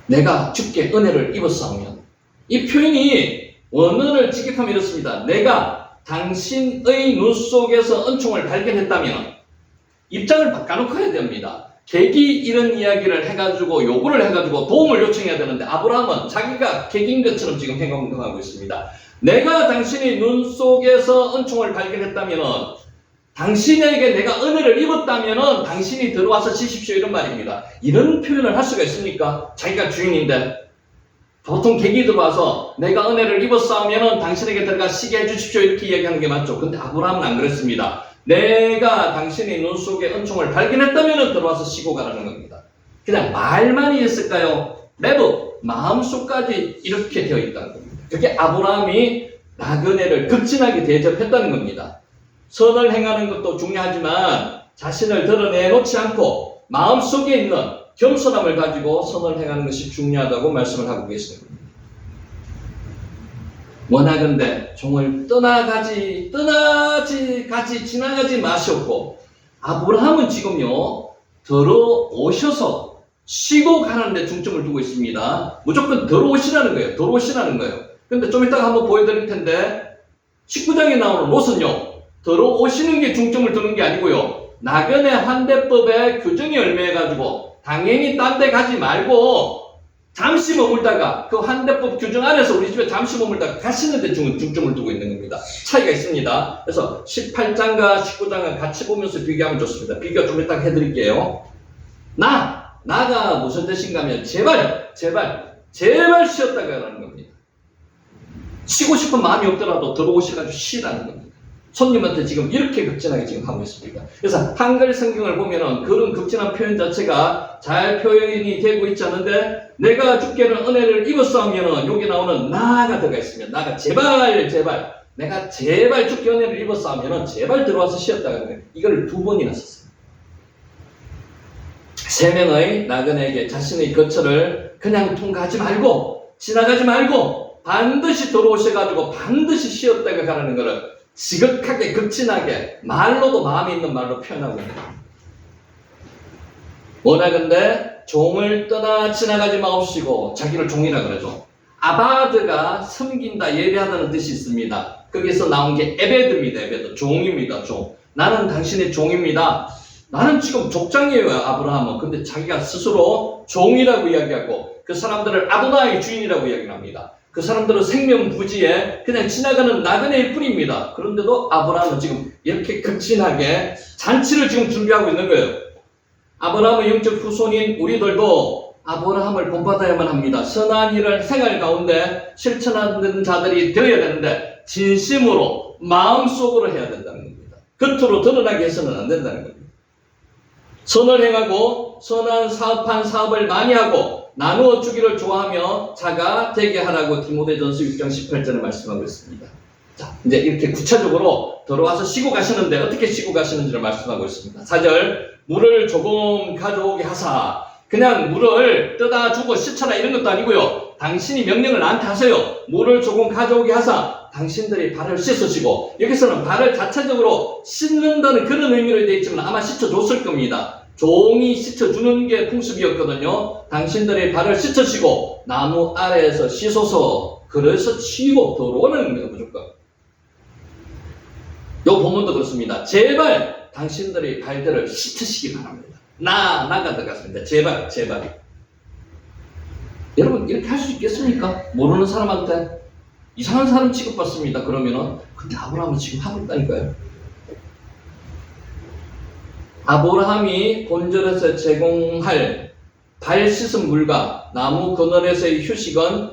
내가 주께 은혜를 입었사오면, 이 표현이 원어를 직역하면 이렇습니다. 내가 당신의 눈 속에서 은총을 발견했다면 입장을 바꿔놓고 해야 됩니다. 객이 이런 이야기를 해가지고 요구를 해가지고 도움을 요청해야 되는데 아브라함은 자기가 객인 것처럼 지금 행동하고 있습니다. 내가 당신의 눈 속에서 은총을 발견했다면, 당신에게 내가 은혜를 입었다면 당신이 들어와서 쉬십시오, 이런 말입니다. 이런 표현을 할 수가 있습니까? 자기가 주인인데. 보통 객이 들어와서 내가 은혜를 입었사오면 당신에게 들어가 쉬게 해주십시오, 이렇게 이야기하는 게 맞죠. 근데 아브라함은 안 그랬습니다. 내가 당신의 눈 속에 은총을 발견했다면 들어와서 쉬고 가라는 겁니다. 그냥 말만이 했을까요? 내부 마음속까지 이렇게 되어 있다는 겁니다. 그게 아브라함이 나그네를 극진하게 대접했다는 겁니다. 선을 행하는 것도 중요하지만 자신을 드러내놓지 않고 마음속에 있는 겸손함을 가지고 선을 행하는 것이 중요하다고 말씀을 하고 계십니다. 원하건대 종을 지나가지 마시옵고, 아브라함은 지금요 들어오셔서 쉬고 가는 데 중점을 두고 있습니다. 무조건 들어오시라는 거예요. 근데 좀 이따가 한번 보여드릴 텐데 19장에 나오는 롯은요, 들어오시는 게 중점을 두는 게 아니고요, 나그네 환대법의 규정에 얽매여가지고 당연히 딴 데 가지 말고 잠시 머물다가 그 환대법 규정 안에서 우리 집에 잠시 머물다가 가시는 데 중점을 두고 있는 겁니다. 차이가 있습니다. 그래서 18장과 19장을 같이 보면서 비교하면 좋습니다. 비교 좀 이따가 해드릴게요. 나가 무슨 뜻인가 하면 제발 쉬었다 가라는 겁니다. 쉬고 싶은 마음이 없더라도 들어오셔가지고 쉬라는 겁니다. 손님한테 지금 이렇게 극진하게 지금 하고 있습니다. 그래서 한글 성경을 보면은 그런 극진한 표현 자체가 잘 표현이 되고 있지 않은데, 내가 주께는 은혜를 입었사오면은 여기 나오는 나가 들어가 있으면, 나가 제발 내가 제발 주께 은혜를 입었사오면은 제발 들어와서 쉬었다가 그래요. 이걸 2번이나 썼어요. 3명의 나그네에게 자신의 거처를 그냥 통과하지 말고 지나가지 말고 반드시 들어오셔가지고 반드시 쉬었다가 가라는 거를 지극하게 극진하게 말로도 마음에 있는 말로 표현하고 있는 겁니다. 원하건대 종을 떠나 지나가지 마옵시고, 자기를 종이라 그러죠. 아바드가 섬긴다, 예배하다는 뜻이 있습니다. 거기서 나온 게 에베드입니다. 에베드, 종입니다. 종. 나는 당신의 종입니다. 나는 지금 족장이에요, 아브라함은. 근데 자기가 스스로 종이라고 이야기하고 그 사람들을 아도나의 주인이라고 이야기합니다. 그 사람들은 생명부지에 그냥 지나가는 나그네일 뿐입니다. 그런데도 아브라함은 지금 이렇게 극진하게 잔치를 지금 준비하고 있는 거예요. 아브라함의 영적 후손인 우리들도 아브라함을 본받아야만 합니다. 선한 일을 생활 가운데 실천하는 자들이 되어야 되는데 진심으로 마음속으로 해야 된다는 겁니다. 겉으로 드러나게 해서는 안 된다는 겁니다. 선을 행하고 선한 사업을 많이 하고 나누어 주기를 좋아하며 자가 되게 하라고 디모데전서 6장 18절에 말씀하고 있습니다. 자, 이제 이렇게 구체적으로 들어와서 쉬고 가시는데 어떻게 쉬고 가시는지를 말씀하고 있습니다. 4절, 물을 조금 가져오게 하사. 그냥 물을 떠다 주고 씻어라 이런 것도 아니고요, 당신이 명령을 나한테 하세요. 물을 조금 가져오게 하사 당신들이 발을 씻으시고, 여기서는 발을 자체적으로 씻는다는 그런 의미로 되어 있지만 아마 씻어줬을 겁니다. 종이 씻어주는 게 풍습이었거든요. 당신들이 발을 씻으시고 나무 아래에서 씻어서 그래서 치고 들어오는 겁니다. 무조건. 요 본문도 그렇습니다. 제발 당신들이 발들을 씻으시기 바랍니다. 나가 들어갔습니다. 제발. 여러분 이렇게 할 수 있겠습니까? 모르는 사람한테 이상한 사람 취급받습니다. 그러면은 근데 아브라함은 지금 하고 있다니까요. 아브라함이 본절에서 제공할 발 씻은 물과 나무 그늘에서의 휴식은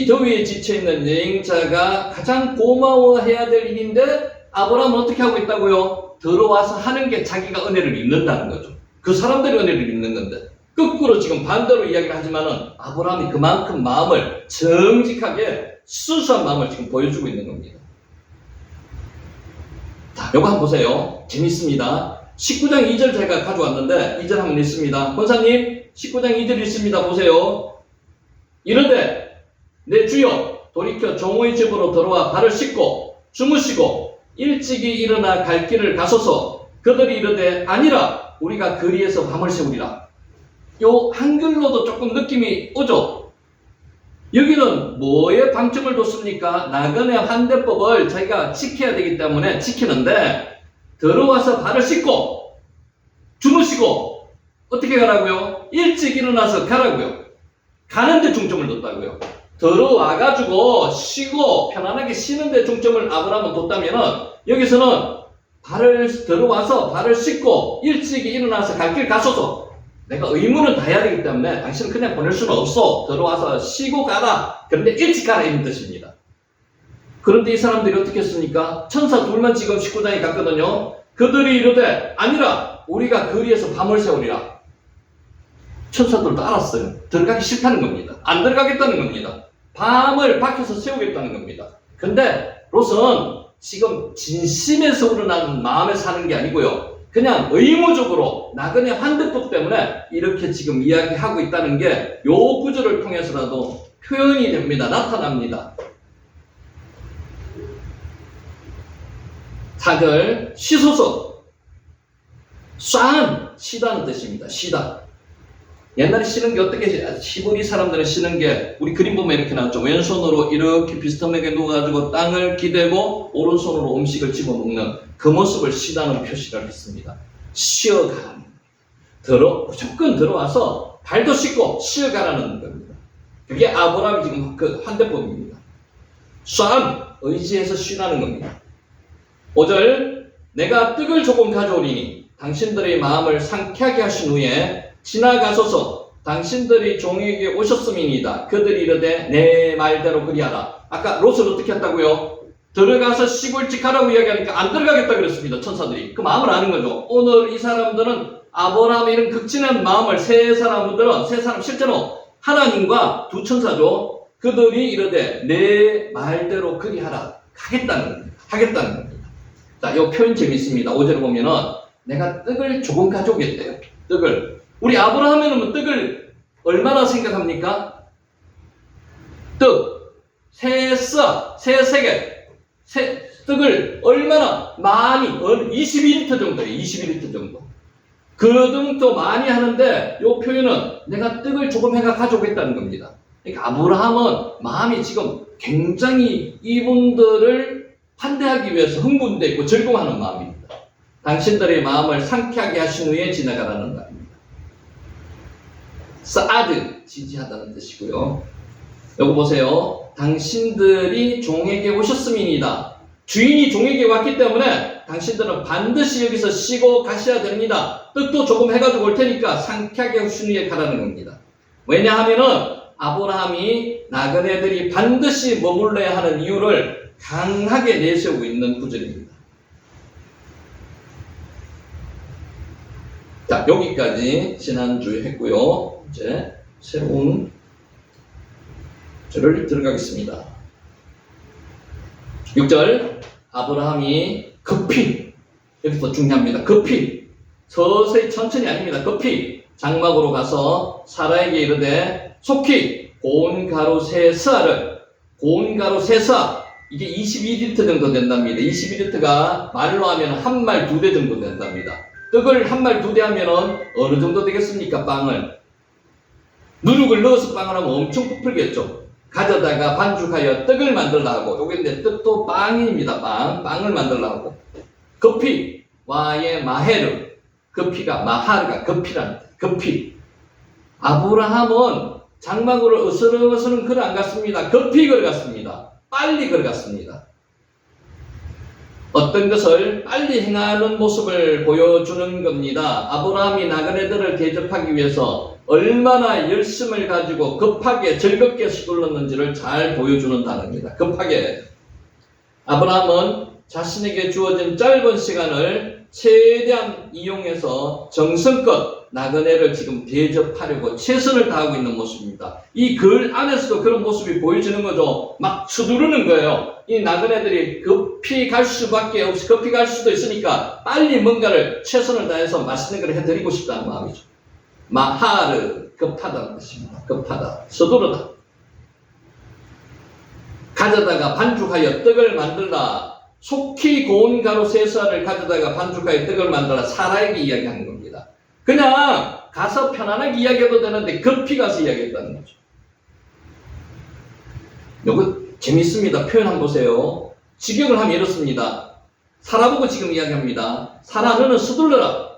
더위에 지쳐있는 여행자가 가장 고마워해야 될 일인데 아브라함은 어떻게 하고 있다고요? 들어와서 하는 게 자기가 은혜를 입는다는 거죠. 그 사람들이 은혜를 입는 건데 거꾸로 지금 반대로 이야기를 하지만은 아브라함이 그만큼 마음을 정직하게 수수한 마음을 지금 보여주고 있는 겁니다. 자, 요거 한번 보세요. 재밌습니다. 19장 2절 제가 가져왔는데 2절 한번 읽습니다. 권사님 19장 2절 읽습니다. 보세요. 이런데 내 주여 돌이켜 종의 집으로 들어와 발을 씻고 주무시고 일찍이 일어나 갈 길을 가소서. 그들이 이르되 아니라 우리가 거리에서 밤을 새우리라. 요 한글로도 조금 느낌이 오죠. 여기는 뭐에 방점을 뒀습니까? 나그네 환대법을 자기가 지켜야 되기 때문에 지키는데 들어와서 발을 씻고 주무시고 어떻게 가라고요? 일찍 일어나서 가라고요. 가는데 중점을 뒀다고요. 들어와가지고 쉬고 편안하게 쉬는데 중점을 아브라함은 뒀다면은 여기서는 들어와서 발을 씻고 일찍 일어나서 갈 길 가소서. 내가 의무는 다 해야 되기 때문에 당신은 그냥 보낼 수는 없어. 들어와서 쉬고 가라. 그런데 일찍 가라 이런 뜻입니다. 그런데 이 사람들이 어떻게 했습니까? 천사 둘만 지금 19장에 갔거든요. 그들이 이르되 아니라 우리가 거리에서 밤을 새우리라. 천사들도 알았어요. 들어가기 싫다는 겁니다. 안 들어가겠다는 겁니다. 밤을 밖에서 새우겠다는 겁니다. 근데 롯은 지금 진심에서 우러나는 마음에 사는 게 아니고요. 그냥 의무적으로 나그네 환대법 때문에 이렇게 지금 이야기하고 있다는 게 요 구절을 통해서라도 표현이 됩니다. 나타납니다. 4절 쉬소서. 쏴는 쉬다는 뜻입니다. 쉬다. 옛날에 쉬는 게 어떻게 히브리 사람들은 쉬는 게 우리 그림 보면 이렇게 나왔죠. 왼손으로 이렇게 비스듬하게 누워가지고 땅을 기대고 오른손으로 음식을 집어먹는 그 모습을 쉬다는 표시를 했습니다. 쉬어가라는 무조건 들어와서 발도 씻고 쉬어가라는 겁니다. 그게 아브라함이 지금 그 환대법입니다. 쏴 의지해서 쉬라는 겁니다. 5절 내가 떡을 조금 가져오리니 당신들의 마음을 상쾌하게 하신 후에 지나가소서. 당신들이 종에게 오셨음이니이다. 그들이 이르되 내 말대로 그리하라. 아까 롯을 어떻게 했다고요? 들어가서 쉬고 일찍 가라고 이야기하니까 안 들어가겠다 그랬습니다. 천사들이. 그 마음을 아는 거죠. 오늘 이 사람들은 아브라함의 이런 극진한 마음을 세 사람 실제로 하나님과 두 천사죠. 그들이 이르되 내 말대로 그리하라. 하겠다는 겁니다. 자, 이 표현 재밌습니다. 5절에 보면은 내가 떡을 조금 가져오겠대요. 떡을. 우리 아브라함에는 떡을 얼마나 생각합니까? 떡, 세 개, 떡을 얼마나 많이, 22리터 정도예요. 22리터 정도. 그 정도 많이 하는데, 이 표현은 내가 떡을 조금 해가 가져오겠다는 겁니다. 그러니까 아브라함은 마음이 지금 굉장히 이분들을 환대하기 위해서 흥분되어 있고 즐거워하는 마음입니다. 당신들의 마음을 상쾌하게 하신 후에 지나가라는 말입니다. 사아드, 지지하다는 뜻이고요. 여기 보세요. 당신들이 종에게 오셨음이니이다. 주인이 종에게 왔기 때문에 당신들은 반드시 여기서 쉬고 가셔야 됩니다. 떡도 조금 해가지고 올 테니까 상쾌하게 하신 후에 가라는 겁니다. 왜냐하면은 아브라함이 나그네들이 반드시 머물러야 하는 이유를 강하게 내세우고 있는 구절입니다. 자, 여기까지 지난주에 했고요. 이제 새로운 절을 들어가겠습니다. 6절 아브라함이 급히, 여기서 중요합니다. 급히, 서서히 천천히 아닙니다. 급히 장막으로 가서 사라에게 이르되 속히 고운 가루 세 스아를, 고운 가루 세 스아, 이게 22리터 정도 된답니다. 22리터가 말로 하면 한 말 2대 정도 된답니다. 떡을 한 말 2대 하면은 어느 정도 되겠습니까? 빵을. 누룩을 넣어서 빵을 하면 엄청 부풀겠죠. 가져다가 반죽하여 떡을 만들라 하고, 요게 떡도 빵입니다. 빵을 만들라 하고. 급히, 와의 마헤르. 급히가, 마하르가 급히라는 뜻. 급히. 아브라함은 장막으로 어스름어스름 걸어 안 갔습니다. 급히 걸어갔습니다. 빨리 걸어갔습니다. 어떤 것을 빨리 행하는 모습을 보여주는 겁니다. 아브라함이 나그네들을 대접하기 위해서 얼마나 열심을 가지고 급하게 즐겁게 서둘렀는지를 잘 보여주는 단어입니다. 급하게. 아브라함은 자신에게 주어진 짧은 시간을 최대한 이용해서 정성껏 나그네를 지금 대접하려고 최선을 다하고 있는 모습입니다. 이 글 안에서도 그런 모습이 보여지는 거죠. 막 서두르는 거예요. 이 나그네들이 급히 갈 수밖에 없이 급히 갈 수도 있으니까 빨리 뭔가를 최선을 다해서 맛있는 걸 해드리고 싶다는 마음이죠. 마하르, 급하다는 뜻입니다. 급하다, 서두르다. 가져다가 반죽하여 떡을 만들라. 속히 고운 가루 3쌀을 가져다가 반죽하여 떡을 만들라. 사라에게 이야기하는 겁니다. 그냥 가서 편안하게 이야기해도 되는데 급히 가서 이야기했다는 거죠. 이거 재밌습니다. 표현 한번 보세요. 직역을 하면 이렇습니다. 사라보고 지금 이야기합니다. 사라, 너는 서둘러라.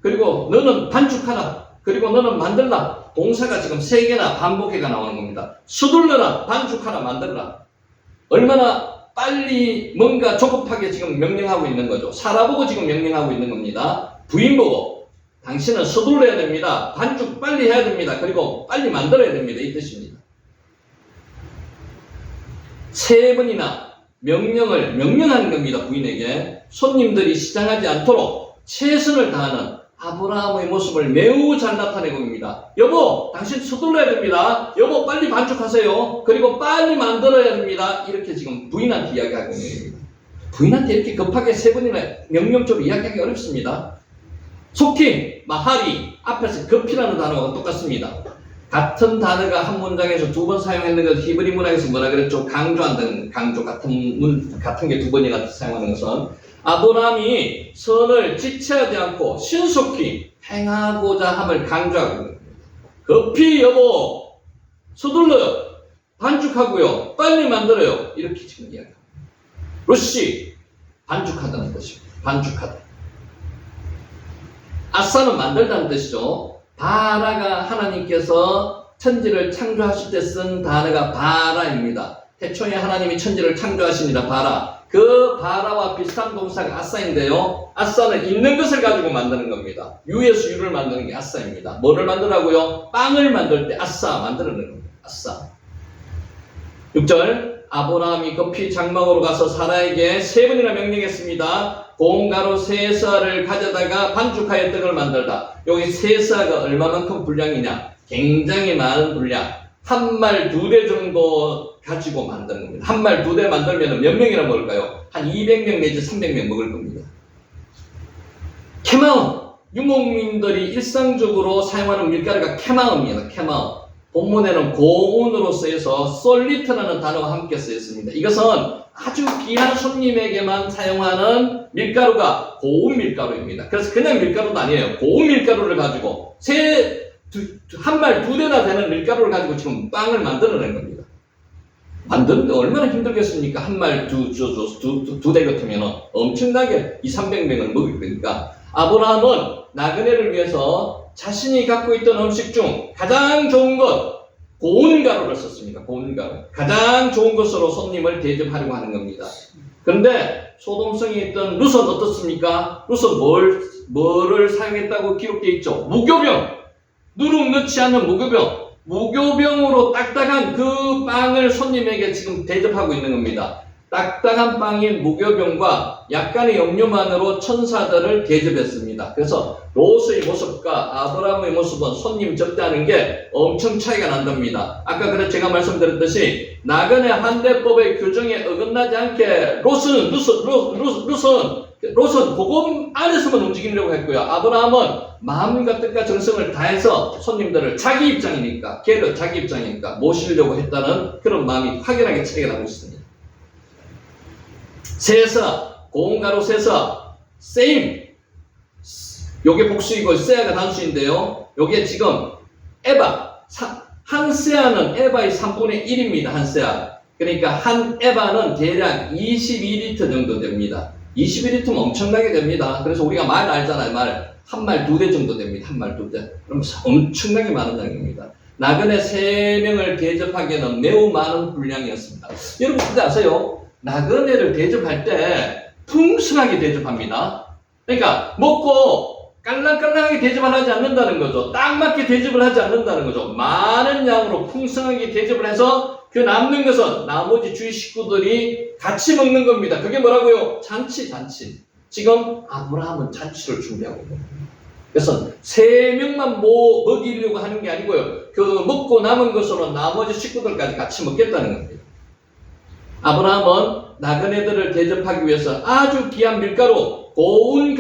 그리고 너는 반죽하라. 그리고 너는 만들라. 동사가 지금 3개나 반복해가 나오는 겁니다. 서둘러라, 반죽하라, 만들라. 얼마나 빨리 뭔가 조급하게 지금 명령하고 있는 거죠. 사라보고 지금 명령하고 있는 겁니다. 부인 보고 당신은 서둘러야 됩니다. 반죽 빨리 해야 됩니다. 그리고 빨리 만들어야 됩니다. 이 뜻입니다. 3번이나 명령하는 겁니다. 부인에게. 손님들이 시장하지 않도록 최선을 다하는 아브라함의 모습을 매우 잘 나타내고 있습니다. 여보, 당신 서둘러야 됩니다. 여보, 빨리 반죽하세요. 그리고 빨리 만들어야 됩니다. 이렇게 지금 부인한테 이야기하고 있는 겁니다. 부인한테 이렇게 급하게 3번이나 명령적으로 이야기하기 어렵습니다. 속히, 마하리, 앞에서 급히라는 단어가 똑같습니다. 같은 단어가 한 문장에서 2번 사용했는 것, 히브리 문학에서 뭐라 그랬죠? 강조한다는, 강조, 같은 게 2번이나 사용하는 것은 아브라함이 선을 지체하지 않고 신속히 행하고자 함을 강조하고 있는 겁니다. 급히 여보, 서둘러요. 반죽하고요. 빨리 만들어요. 이렇게 지금 이야기합니다. 루시, 반죽하다는 뜻입니다. 반죽하다. 아싸는 만들다는 뜻이죠. 바라가 하나님께서 천지를 창조하실 때 쓴 단어가 바라입니다. 태초에 하나님이 천지를 창조하시니라 바라. 그 바라와 비슷한 동사가 아싸인데요. 아싸는 있는 것을 가지고 만드는 겁니다. 유에서 유를 만드는 게 아싸입니다. 뭐를 만들라고요? 빵을 만들 때 아싸 만드는 겁니다. 아싸. 6절 아브라함이 급히 장막으로 가서 사라에게 3번이나 명령했습니다. 고운 가루 3쌀을 가져다가 반죽하여 떡을 만들다. 여기 3쌀가 얼마만큼 분량이냐? 굉장히 많은 분량. 한 말 2대 정도 가지고 만드는 겁니다. 한 말 2대 만들면 몇 명이나 먹을까요? 한 200명 내지 300명 먹을 겁니다. 케마움, 유목민들이 일상적으로 사용하는 밀가루가 케마움입니다. 케마움. 본문에는 고운으로 쓰여서 솔리트라는 단어와 함께 쓰였습니다. 이것은 아주 귀한 손님에게만 사용하는 밀가루가 고운 밀가루입니다. 그래서 그냥 밀가루도 아니에요. 고운 밀가루를 가지고 한 말 2대나 되는 밀가루를 가지고 지금 빵을 만들어낸 겁니다. 만드는데 얼마나 힘들겠습니까? 한 말 2대 같으면 엄청나게 200~300명을 먹을 거니까. 아브라함은 나그네를 위해서 자신이 갖고 있던 음식 중 가장 좋은 것, 고운 가루를 썼습니다. 고운 가루. 가장 좋은 것으로 손님을 대접하려고 하는 겁니다. 그런데 소동성이 있던 룻은 어떻습니까? 룻은 뭐를 사용했다고 기록되어 있죠? 무교병. 누룩 넣지 않는 무교병. 무교병으로 딱딱한 그 빵을 손님에게 지금 대접하고 있는 겁니다. 딱딱한 빵인 무교병과 약간의 염료만으로 천사들을 대접했습니다. 그래서 롯의 모습과 아브라함의 모습은 손님 접대하는 게 엄청 차이가 난답니다. 아까 그래 제가 말씀드렸듯이 나그네 환대법의 규정에 어긋나지 않게 롯은 그거 안에서만 움직이려고 했고요. 아브라함은 마음과 뜻과 정성을 다해서 손님들을 자기 입장이니까 모시려고 했다는 그런 마음이 확연하게 차이가 나고 있습니다. 세사, 고운 가루 세사, same. 요게 복수이고 세아가 단수인데요. 요게 지금 에바, 한 세아는 에바의 3분의 1입니다. 한 세아. 그러니까 한 에바는 대략 22리터 정도 됩니다. 22리터면 엄청나게 됩니다. 그래서 우리가 말 알잖아요. 한 말 2대 정도 됩니다. 한 말 2대. 그럼 엄청나게 많은 양입니다. 나그네 3명을 대접하기에는 매우 많은 분량이었습니다. 여러분 근데 아세요? 나그네를 대접할 때 풍성하게 대접합니다. 그러니까 먹고 깔랑깔랑하게 대접을 하지 않는다는 거죠. 딱 맞게 대접을 하지 않는다는 거죠. 많은 양으로 풍성하게 대접을 해서 그 남는 것은 나머지 주위 식구들이 같이 먹는 겁니다. 그게 뭐라고요? 잔치. 지금 아브라함은 잔치를 준비하고 있는 거예요. 그래서 3명만 먹이려고 하는 게 아니고요. 그 먹고 남은 것으로 나머지 식구들까지 같이 먹겠다는 겁니다. 아브라함은 나그네들을 대접하기 위해서 아주 귀한 밀가루, 고운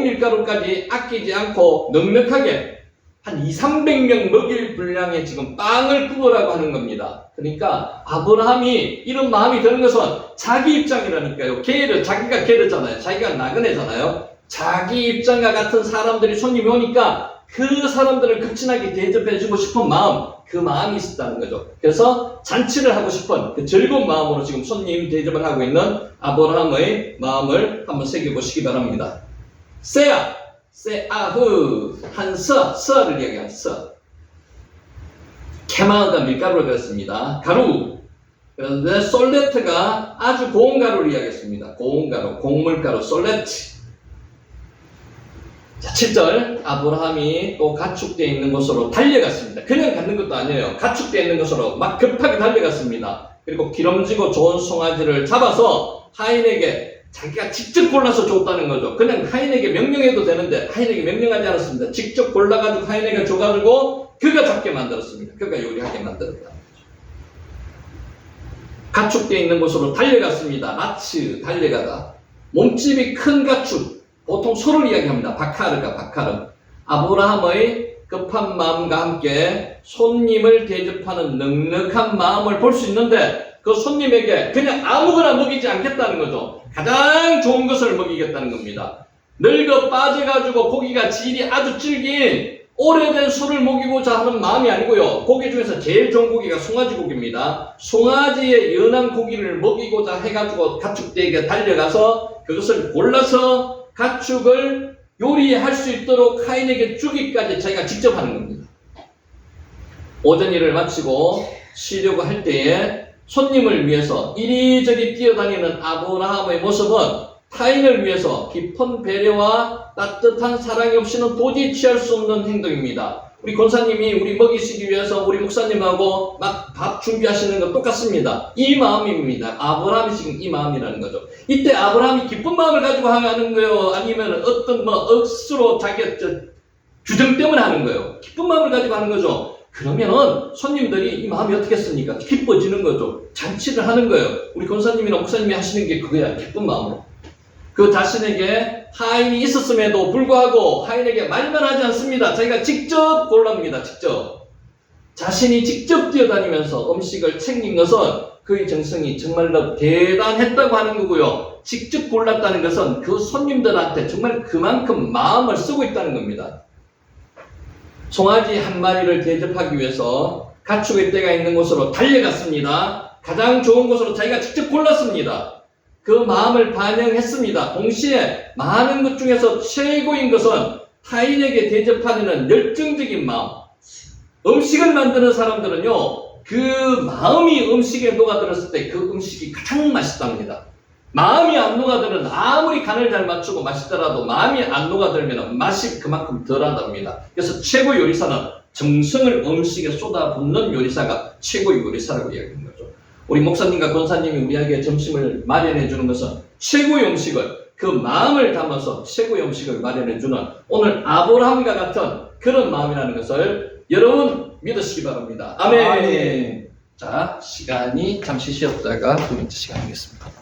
밀가루까지 아끼지 않고 넉넉하게 한 200~300명 먹일 분량의 지금 빵을 구우라고 하는 겁니다. 그러니까 아브라함이 이런 마음이 드는 것은 자기 입장이라니까요. 자기가 게르잖아요. 자기가 나그네잖아요. 자기 입장과 같은 사람들이 손님이 오니까 그 사람들을 극진하게 대접해주고 싶은 마음, 그 마음이 있었다는 거죠. 그래서 잔치를 하고 싶은 그 즐거운 마음으로 지금 손님 대접을 하고 있는 아브라함의 마음을 한번 새겨보시기 바랍니다. 세아흐, 서를 이야기한 서. 케마가 밀가루를 그렸습니다. 가루. 그런데 솔레트가 아주 고운 가루를 이야기했습니다. 고운 가루, 곡물가루, 솔레트. 자, 7절. 아브라함이 또 가축되어 있는 곳으로 달려갔습니다. 그냥 가는 것도 아니에요. 가축되어 있는 곳으로 막 급하게 달려갔습니다. 그리고 기름지고 좋은 송아지를 잡아서 하인에게 자기가 직접 골라서 줬다는 거죠. 그냥 하인에게 명령해도 되는데 하인에게 명령하지 않았습니다. 직접 골라가지고 하인에게 줘가지고 그가 잡게 만들었습니다. 그가 요리하게 만들었다는 거죠. 가축되어 있는 곳으로 달려갔습니다. 라츠, 달려가다. 몸집이 큰 가축. 보통 소를 이야기합니다. 바카르. 아브라함의 급한 마음과 함께 손님을 대접하는 넉넉한 마음을 볼 수 있는데 그 손님에게 그냥 아무거나 먹이지 않겠다는 거죠. 가장 좋은 것을 먹이겠다는 겁니다. 늙어 빠져가지고 고기가 질이 아주 질긴 오래된 소를 먹이고자 하는 마음이 아니고요. 고기 중에서 제일 좋은 고기가 송아지 고기입니다. 송아지의 연한 고기를 먹이고자 해가지고 가축대에게 달려가서 그것을 골라서 가축을 요리할 수 있도록 하인에게 주기까지 자기가 직접 하는 겁니다. 오전 일을 마치고 쉬려고 할 때에 손님을 위해서 이리저리 뛰어다니는 아브라함의 모습은 타인을 위해서 깊은 배려와 따뜻한 사랑이 없이는 도저히 취할 수 없는 행동입니다. 우리 권사님이 우리 먹이시기 위해서 우리 목사님하고 막 밥 준비하시는 것 똑같습니다. 이 마음입니다. 아브라함이 지금 이 마음이라는 거죠. 이때 아브라함이 기쁜 마음을 가지고 하는 거예요? 아니면 어떤 억수로 자기 주정 때문에 하는 거예요? 기쁜 마음을 가지고 하는 거죠. 그러면은 손님들이 이 마음이 어떻겠습니까? 기뻐지는 거죠. 잔치를 하는 거예요. 우리 권사님이나 목사님이 하시는 게 그거야. 기쁜 마음으로. 그 자신에게 하인이 있었음에도 불구하고 하인에게 말만 하지 않습니다. 자기가 직접 골랍니다. 직접. 자신이 직접 뛰어다니면서 음식을 챙긴 것은 그의 정성이 정말로 대단했다고 하는 거고요. 직접 골랐다는 것은 그 손님들한테 정말 그만큼 마음을 쓰고 있다는 겁니다. 송아지 한 마리를 대접하기 위해서 가축의 떼가 있는 곳으로 달려갔습니다. 가장 좋은 곳으로 자기가 직접 골랐습니다. 그 마음을 반영했습니다. 동시에 많은 것 중에서 최고인 것은 타인에게 대접하려는 열정적인 마음. 음식을 만드는 사람들은요, 그 마음이 음식에 녹아들었을 때 그 음식이 가장 맛있답니다. 마음이 안 녹아들면 아무리 간을 잘 맞추고 맛있더라도 마음이 안 녹아들면 맛이 그만큼 덜하답니다. 그래서 최고 요리사는 정성을 음식에 쏟아붓는 요리사가 최고의 요리사라고 이야기하는 거죠. 우리 목사님과 권사님이 우리에게 점심을 마련해 주는 것은 최고의 음식을, 그 마음을 담아서 최고의 음식을 마련해 주는 오늘 아브라함과 같은 그런 마음이라는 것을 여러분 믿으시기 바랍니다. 아멘. 자, 시간이 잠시 쉬었다가 두 번째 시간이겠습니다.